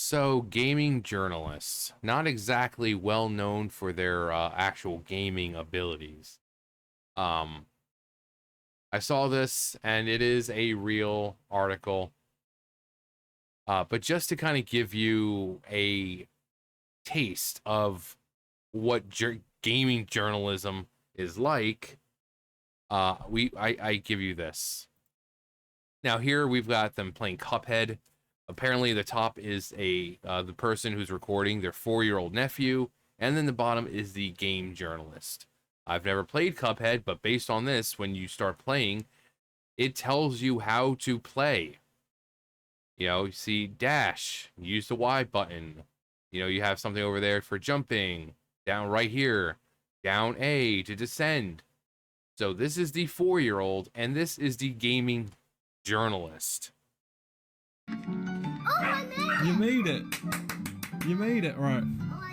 So, gaming journalists, not exactly well known for their actual gaming abilities. Um, I saw this, and it is a real article. But just to kind of give you a taste of what gaming journalism is like, I give you this. Now here we've got them playing Cuphead. Apparently the top is the person who's recording their 4-year-old nephew, and then the bottom is the game journalist. I've never played Cuphead, but based on this, when you start playing, it tells you how to play. You see dash, use the Y button. You have something over there for jumping, down right here, down A to descend. So this is the 4-year-old, and this is the gaming journalist. Oh, I made it! You made it. You made it, right.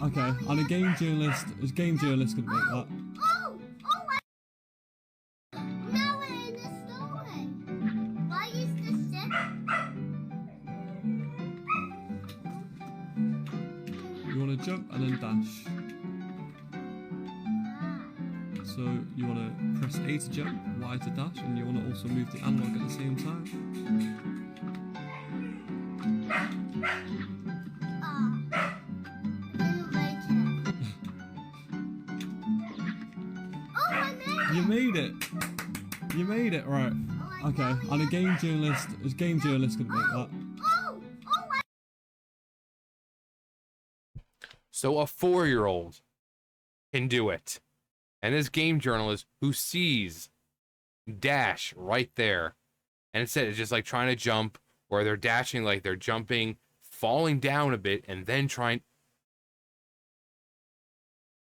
Okay, and a game journalist could make that. Now we're in the story. Why is the ship? You want to jump and then dash. So you want to press A to jump, Y to dash, and you want to also move the analog at the same time. You made it. You made it, right. Okay, and a game journalist could make that. So a 4-year-old can do it. And this game journalist who sees dash right there, and instead it's just like trying to jump, or they're dashing like they're jumping, falling down a bit, and then trying.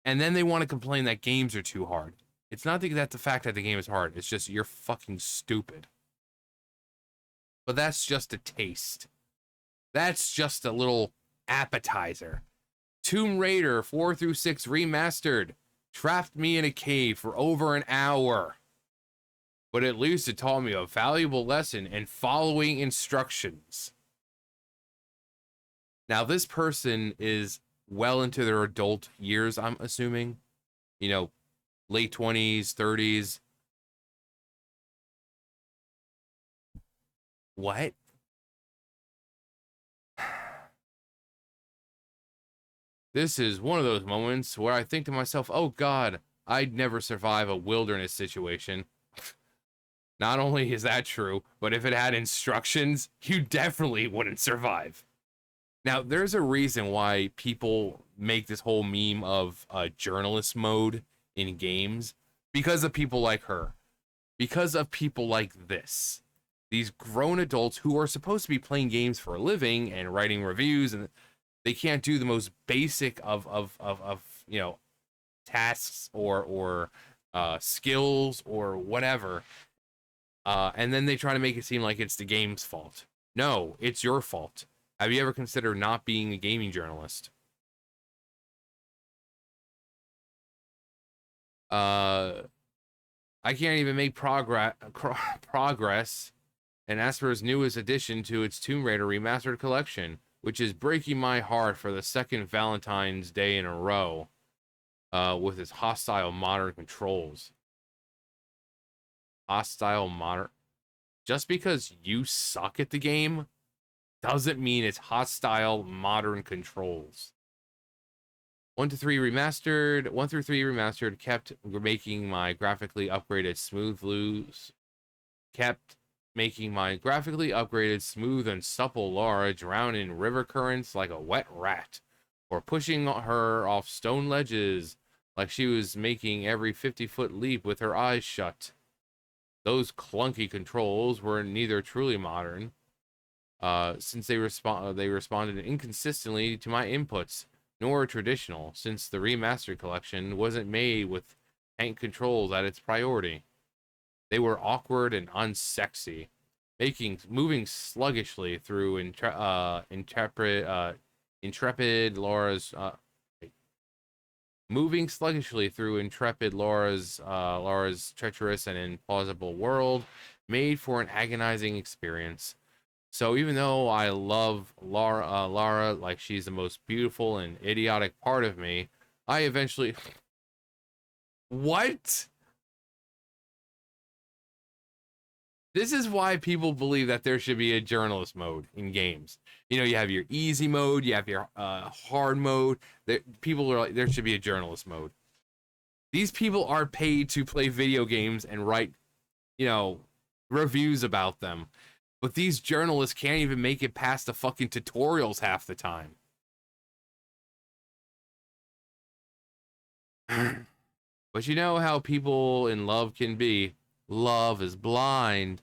And then they want to complain that games are too hard. It's not that the fact that the game is hard. It's just you're fucking stupid. But that's just a taste. That's just a little appetizer. Tomb Raider 4 through 6 Remastered trapped me in a cave for over an hour. But at least it taught me a valuable lesson in following instructions. Now, this person is well into their adult years, I'm assuming. Late 20s, 30s. What? This is one of those moments where I think to myself, oh God, I'd never survive a wilderness situation. Not only is that true, but if it had instructions, you definitely wouldn't survive. Now, there's a reason why people make this whole meme of journalist mode in games, because of people like her, because of people like this. These grown adults who are supposed to be playing games for a living and writing reviews, and they can't do the most basic of tasks or skills or whatever. And then they try to make it seem like it's the game's fault. No, it's your fault. Have you ever considered not being a gaming journalist? I can't even make progress. And as for his newest addition to its Tomb Raider Remastered collection, which is breaking my heart for the second Valentine's Day in a row, with its hostile modern controls. Hostile modern. Just because you suck at the game doesn't mean it's hostile modern controls. 1 through 3 remastered kept making my graphically upgraded smooth and supple Laura drown in river currents like a wet rat, or pushing her off stone ledges like she was making every 50-foot leap with her eyes shut. Those clunky controls were neither truly modern, since they responded inconsistently to my inputs, nor traditional, since the remastered collection wasn't made with tank controls at its priority. They were awkward and unsexy, moving sluggishly through intrepid Laura's treacherous and implausible world, made for an agonizing experience. So even though I love Lara, like she's the most beautiful and idiotic part of me, I eventually what? This is why people believe that there should be a journalist mode in games. You know, you have your easy mode, you have your hard mode. People are like, there should be a journalist mode. These people are paid to play video games and write, you know, reviews about them. But these journalists can't even make it past the fucking tutorials half the time. But you know how people in love can be. Love is blind.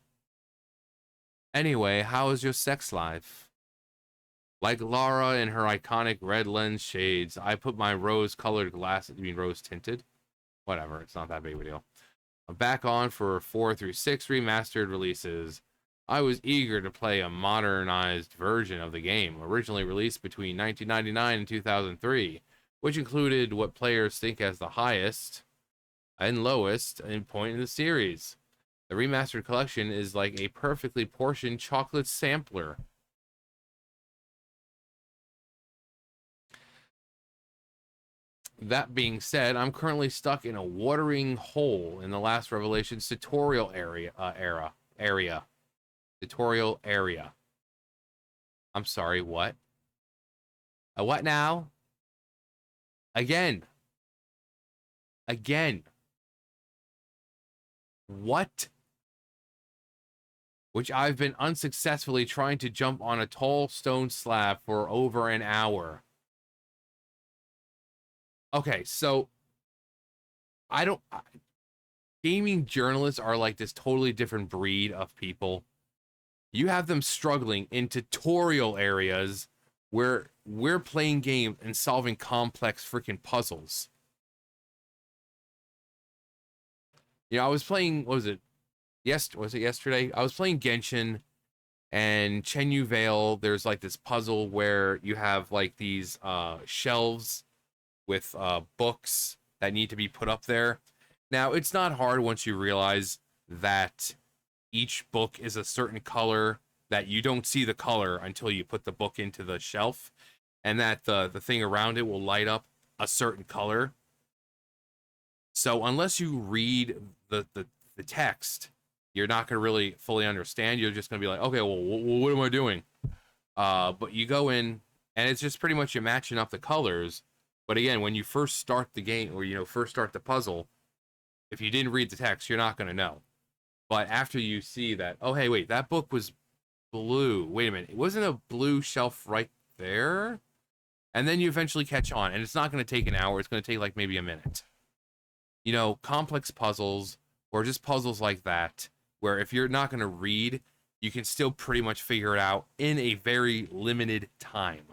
Anyway, how is your sex life? Like Lara in her iconic red lens shades, I put my rose-colored glasses, you mean rose-tinted? Whatever, it's not that big of a deal. I'm back on for 4 through 6 remastered releases. I was eager to play a modernized version of the game, originally released between 1999 and 2003, which included what players think as the highest and lowest point in the series. The remastered collection is like a perfectly portioned chocolate sampler. That being said, I'm currently stuck in a watering hole in the last Revelations tutorial area. Tutorial area. I'm sorry, what? What now? Again. Again. What? Which I've been unsuccessfully trying to jump on a tall stone slab for over an hour. Okay, so I don't. Gaming journalists are like this totally different breed of people. You have them struggling in tutorial areas where we're playing games and solving complex freaking puzzles. You know, I was playing, what was it? Was it yesterday? I was playing Genshin and Chenyu Vale. There's like this puzzle where you have like these shelves with books that need to be put up there. Now, it's not hard once you realize that each book is a certain color, that you don't see the color until you put the book into the shelf, and that the thing around it will light up a certain color. So unless you read the text, you're not going to really fully understand. You're just going to be like, okay, well, what am I doing? But you go in, and it's just pretty much you're matching up the colors. But again, when you first start the game, or, you know, first start the puzzle, if you didn't read the text, you're not going to know. But after you see that, oh, hey, wait, that book was blue. Wait a minute. It wasn't a blue shelf right there? And then you eventually catch on, and it's not going to take an hour. It's going to take like maybe a minute. You know, complex puzzles or just puzzles like that, where if you're not going to read, you can still pretty much figure it out in a very limited time.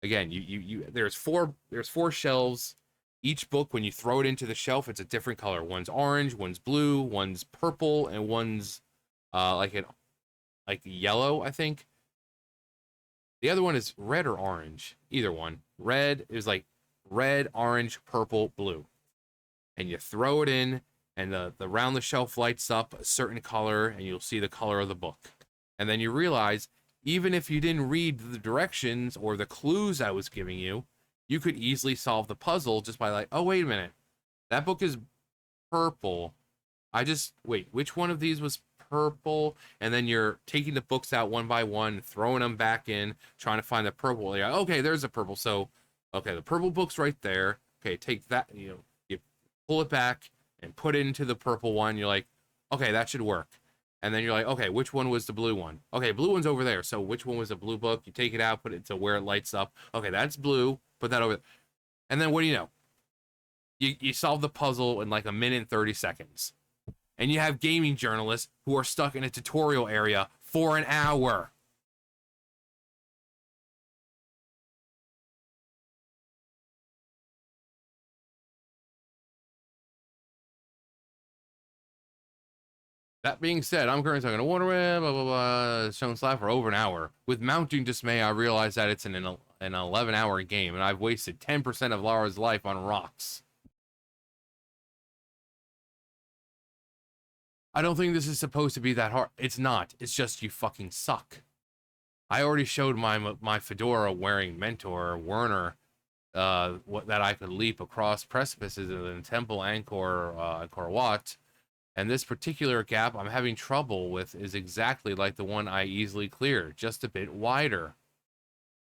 Again, there's four shelves. Each book, when you throw it into the shelf, it's a different color. One's orange, one's blue, one's purple, and one's like yellow, I think. The other one is red or orange. Either one. Red is like red, orange, purple, blue. And you throw it in, and the round the shelf lights up a certain color, and you'll see the color of the book. And then you realize, even if you didn't read the directions or the clues I was giving you, you could easily solve the puzzle just by like, oh, wait a minute. That book is purple. Wait, which one of these was purple? And then you're taking the books out one by one, throwing them back in, trying to find the purple. You're like, okay, there's a purple. So, okay, the purple book's right there. Okay, take that, you pull it back and put it into the purple one. You're like, okay, that should work. And then you're like, okay, which one was the blue one? Okay, blue one's over there. So which one was the blue book? You take it out, put it to where it lights up. Okay, that's blue. Put that over there. And then what do you know? You solve the puzzle in like a minute and 30 seconds. And you have gaming journalists who are stuck in a tutorial area for an hour. That being said, I'm currently talking to Waterweb, blah, blah, blah, shown slap for over an hour. With mounting dismay, I realize that it's an 11-hour game, and I've wasted 10% of Lara's life on rocks. I don't think this is supposed to be that hard. It's not. It's just you fucking suck. I already showed my fedora wearing mentor Werner that I could leap across precipices in Temple Angkor Wat, and this particular gap I'm having trouble with is exactly like the one I easily cleared, just a bit wider.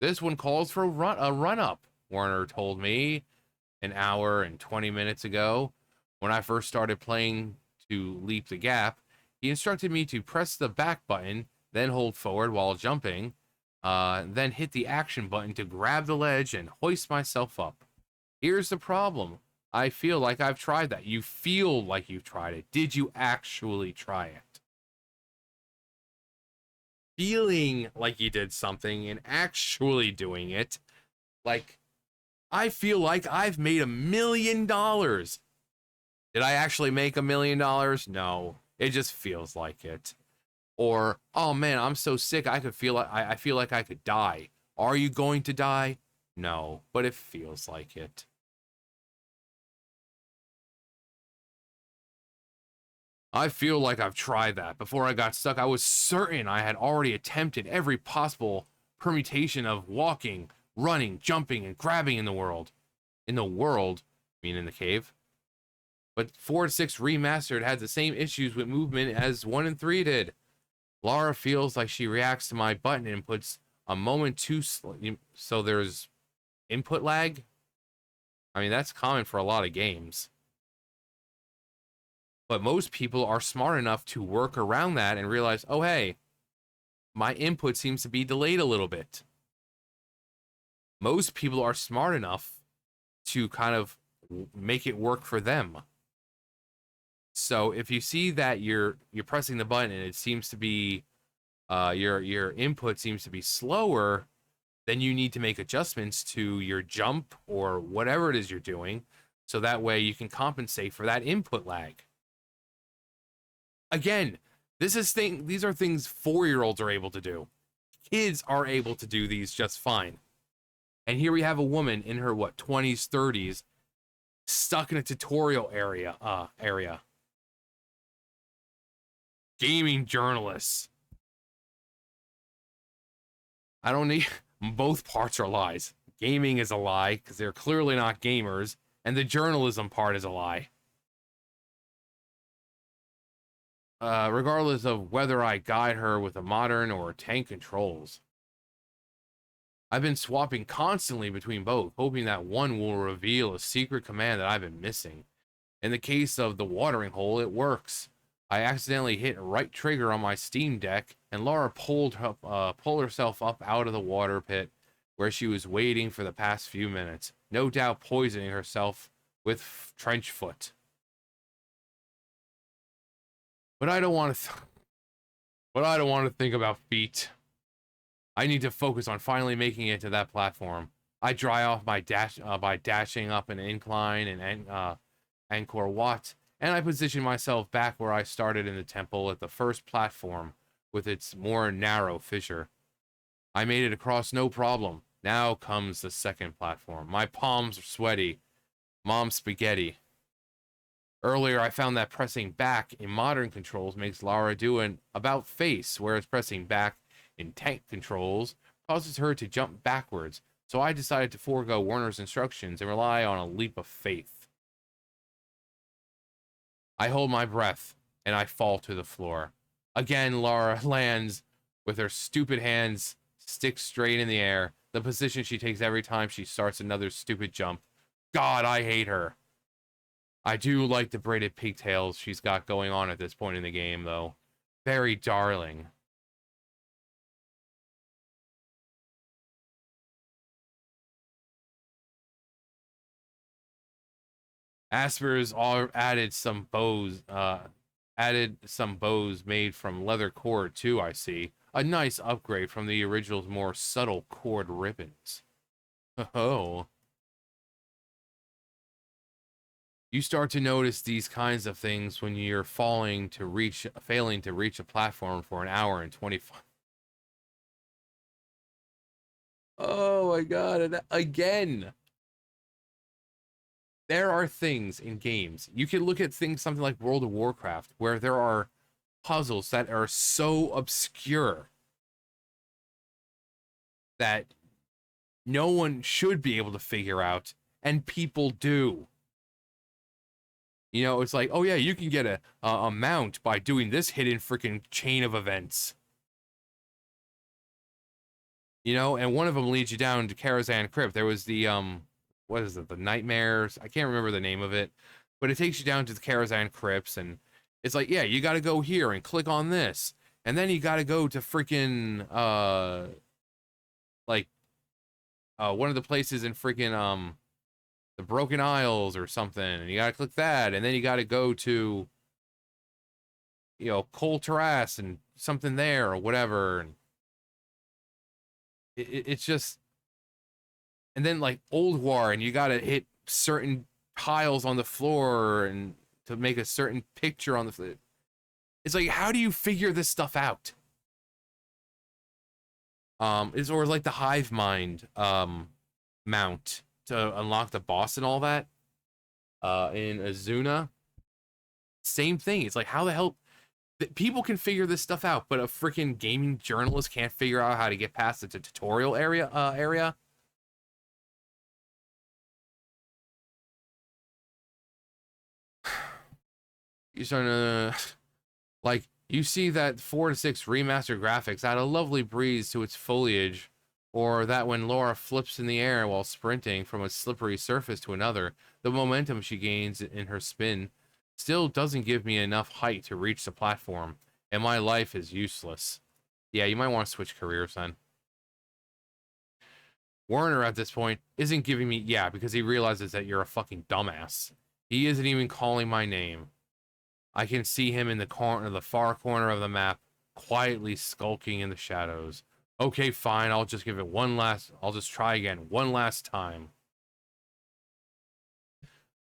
This one calls for a run up, Werner told me an hour and 20 minutes ago. When I first started playing to leap the gap, he instructed me to press the back button, then hold forward while jumping, then hit the action button to grab the ledge and hoist myself up. Here's the problem. I feel like I've tried that. You feel like you've tried it. Did you actually try it? Feeling like you did something and actually doing it, like, I feel like I've made $1 million. Did I actually make $1 million? No, it just feels like it. Or, oh man, I'm so sick, I feel like I could die. Are you going to die? No, but it feels like it. I feel like I've tried that. Before I got stuck, I was certain I had already attempted every possible permutation of walking, running, jumping, and grabbing in the world. In the world? I mean in the cave. But 4 and 6 Remastered had the same issues with movement as 1 and 3 did. Lara feels like she reacts to my button inputs a moment too slow, so there's input lag. I mean, that's common for a lot of games. But most people are smart enough to work around that and realize, oh, hey, my input seems to be delayed a little bit. Most people are smart enough to kind of make it work for them. So if you see that you're pressing the button and it seems to be your input seems to be slower, then you need to make adjustments to your jump or whatever it is you're doing, so that way you can compensate for that input lag. Again, these are things 4-year-olds are able to do. Kids are able to do these just fine. And here we have a woman in her 20s, 30s, stuck in a tutorial area. Gaming journalists. I don't need both parts are lies. Gaming is a lie because they're clearly not gamers, and the journalism part is a lie. Regardless of whether I guide her with a modern or tank controls. I've been swapping constantly between both, hoping that one will reveal a secret command that I've been missing. In the case of the watering hole, it works. I accidentally hit right trigger on my Steam Deck, and Laura pulled herself up out of the water pit where she was waiting for the past few minutes, no doubt poisoning herself with trench foot. But I don't want to think about feet. I need to focus on finally making it to that platform. I dry off my by dashing up an incline and Angkor Wat, and I position myself back where I started in the temple at the first platform with its more narrow fissure. I made it across no problem. Now comes the second platform. My palms are sweaty. Mom's spaghetti. Earlier, I found that pressing back in modern controls makes Lara do an about face, whereas pressing back in tank controls causes her to jump backwards. So I decided to forego Werner's instructions and rely on a leap of faith. I hold my breath, and I fall to the floor. Again, Lara lands with her stupid hands stick straight in the air, the position she takes every time she starts another stupid jump. God, I hate her. I do like the braided pigtails she's got going on at this point in the game, though. Very darling. Asper's added some bows made from leather cord too, I see. A nice upgrade from the original's more subtle cord ribbons. Oh. You start to notice these kinds of things when you're failing to reach a platform for an hour and 25. Oh my god, and again. There are things in games. You can look at things something like World of Warcraft where there are puzzles that are so obscure that no one should be able to figure out, and people do. You know, it's like, oh yeah, you can get a mount by doing this hidden freaking chain of events. You know, and one of them leads you down to Karazhan Crypt. There was the what is it, the Nightmares? I can't remember the name of it, but it takes you down to the Karazhan Crypts, and it's like, yeah, you got to go here and click on this, and then you got to go to freaking like one of the places in freaking the Broken Isles or something, and you got to click that, and then you got to go to, you know, Kol Taras and something there or whatever, and it's just, and then like Old War, and you got to hit certain tiles on the floor and to make a certain picture on the floor. It's like, how do you figure this stuff out? Is or like the Hive Mind mount to unlock the boss and all that in Azuna. Same thing. It's like, how the hell people can figure this stuff out, but a freaking gaming journalist can't figure out how to get past the tutorial area. You start to like, you see that 4 to 6 remastered graphics add a lovely breeze to its foliage, or that when Laura flips in the air while sprinting from a slippery surface to another, the momentum she gains in her spin still doesn't give me enough height to reach the platform, and my life is useless. Yeah, you might want to switch careers then. Werner at this point isn't giving me, yeah, because he realizes that you're a fucking dumbass. He isn't even calling my name. I can see him in the corner, the far corner of the map, quietly skulking in the shadows. Okay, fine, I'll just try again one last time.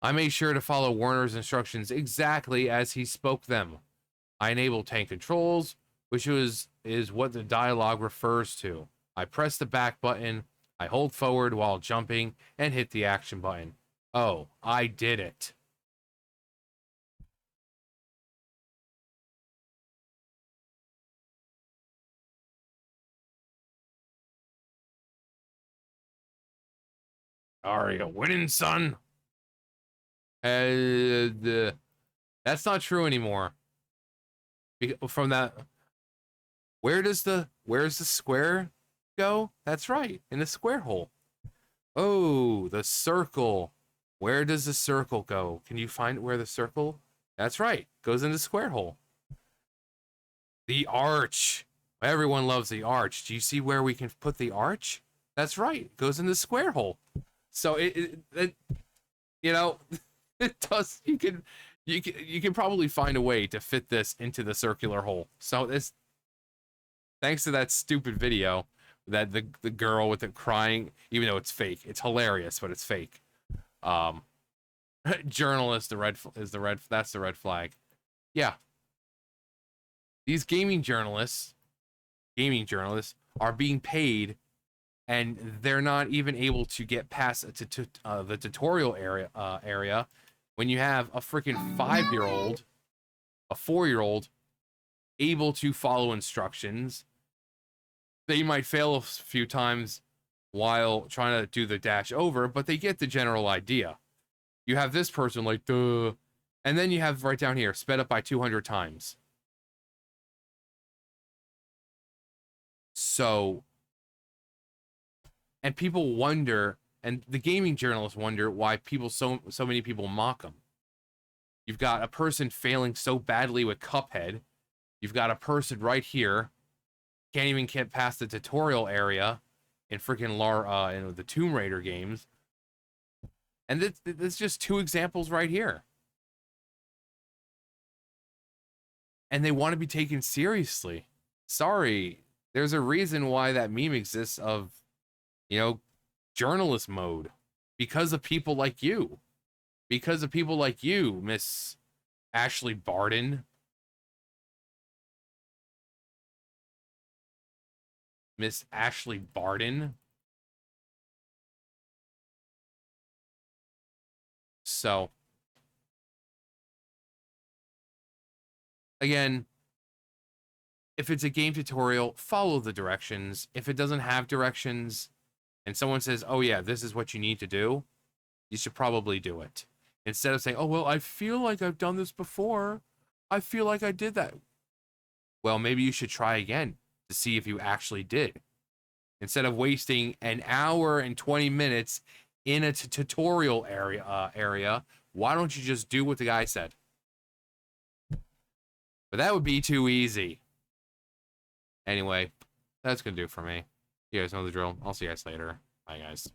I made sure to follow Werner's instructions exactly as he spoke them. I enable tank controls, which is what the dialogue refers to. I press the back button, I hold forward while jumping, and hit the action button. Oh, I did it. Are you winning, son? That's not true anymore. From that, where's the square go? That's right, in the square hole. Oh, the circle. Where does the circle go? Can you find where the circle? That's right, goes in the square hole. The arch. Everyone loves the arch. Do you see where we can put the arch? That's right, it goes in the square hole. So it you know, it does. You can probably find a way to fit this into the circular hole. So this, thanks to that stupid video, that the girl with the crying, even though it's fake, it's hilarious, but it's fake. Journalist, that's the red flag. Yeah, these gaming journalists are being paid, and they're not even able to get past the tutorial area when you have a freaking 5-year-old, a 4-year-old able to follow instructions. They might fail a few times while trying to do the dash over, but they get the general idea. You have this person like, duh, and then you have right down here, sped up by 200 times. So, and people wonder, and the gaming journalists wonder why so many people mock them. You've got a person failing so badly with Cuphead. You've got a person right here can't even get past the tutorial area in freaking in the Tomb Raider games. And that's just 2 examples right here. And they want to be taken seriously. Sorry, there's a reason why that meme exists of, you know, journalist mode. Because of people like you. Because of people like you, Miss Ashley Barden. Miss Ashley Barden. So, again, if it's a game tutorial, follow the directions. If it doesn't have directions and someone says, oh yeah, this is what you need to do, you should probably do it. Instead of saying, oh, well, I feel like I've done this before. I feel like I did that. Well, maybe you should try again to see if you actually did. Instead of wasting an hour and 20 minutes in a tutorial area, why don't you just do what the guy said? But that would be too easy. Anyway, that's going to do it for me. You guys know the drill. I'll see you guys later. Bye, guys.